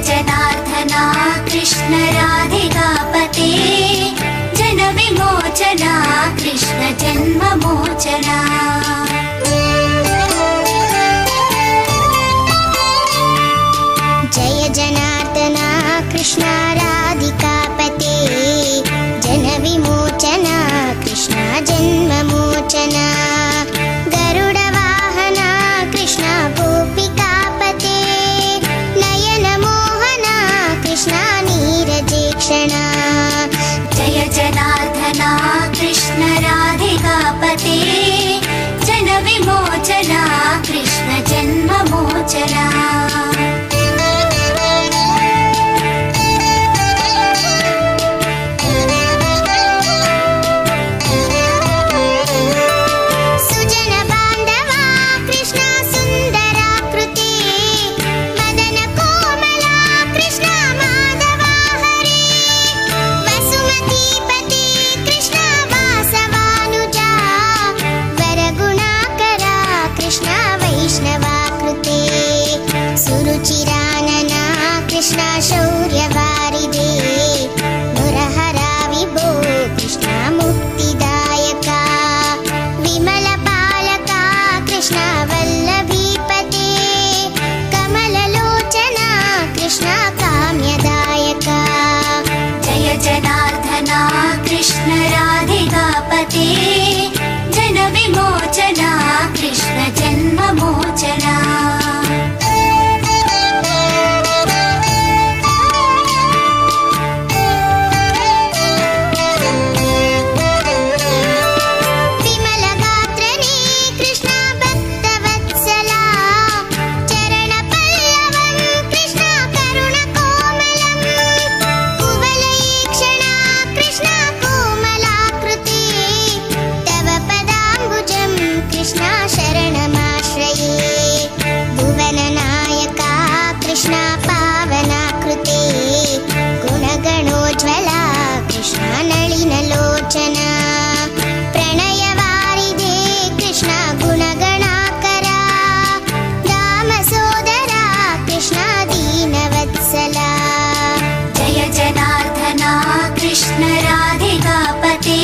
जनार्दना कृष्ण राधिकापते जन विमोचना कृष्ण जन्म मोचना। जय जनार्दना कृष्ण राधिकापते जन विमोचना कृष्ण जन्म मोचना। गरुड वाहना कृष्ण गोपिकापते नयन मोहना कृष्ण नीरजेक्षणा। जय जनार्दना कृष्ण राधिकापते जन विमोचना कृष्ण जन्म मोचना। सुरुचिरानना कृष्ण शौर्यवारिधे मुरहरा विभो कृष्ण मुक्तिदायका। विमलपालका कृष्ण वल्लभीपते कमललोचना कृष्ण काम्यदायका। जय जनार्दना कृष्ण राधिकापते जन विमोचना कृष्ण जन्म मोचना। प्रणयवारिधे कृष्ण गुणगणाकरा दामसोदरा कृष्ण दीनवत्सला। जय जनार्दना कृष्ण राधिकापते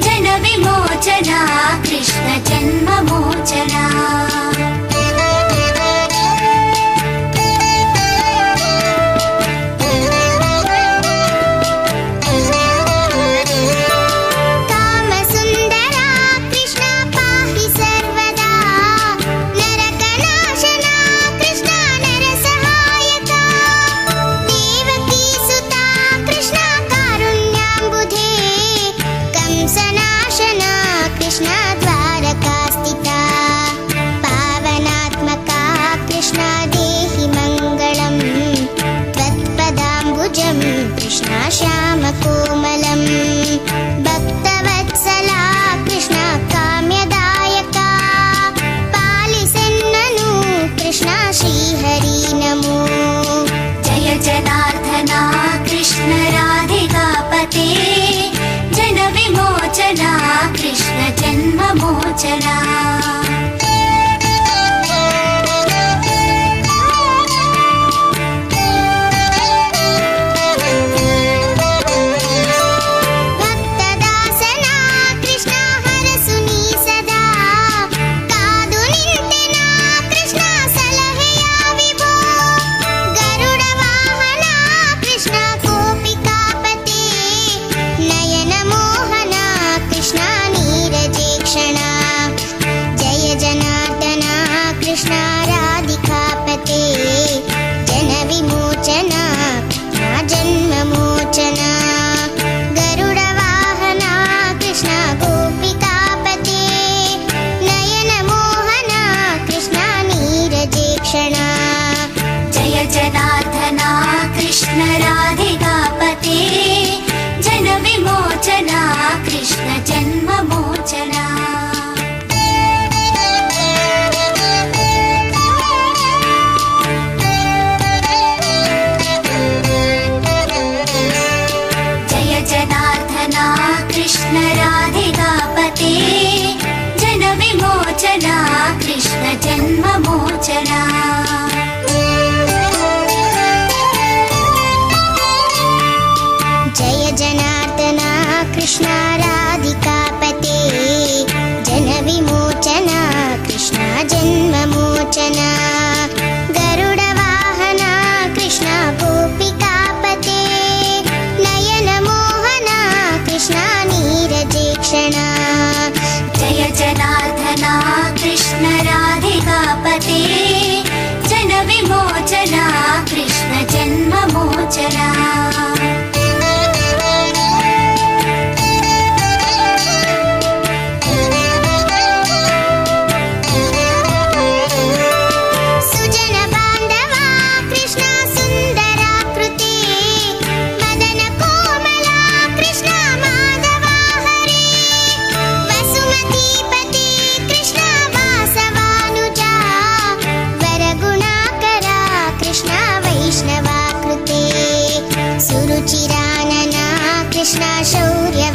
जन विमोचना कृष्ण जन्म मोचना। कृष्ण श्यामकोमलं भक्तवत्सला कृष्ण काम्यदायका। पालिसेन्ननु कृष्ण श्रीहरि नमो। जय जनार्दना कृष्ण राधिकापते जन विमोचना कृष्ण जन्म मोचना। कृष्ण राधिकापते जन विमोचना कृष्ण जन्म मोचना। जय जनार्दना कृष्ण राधिकापते जन विमोचना कृष्ण जन्म मोचना। रुचिरानना कृष्णा शौर्य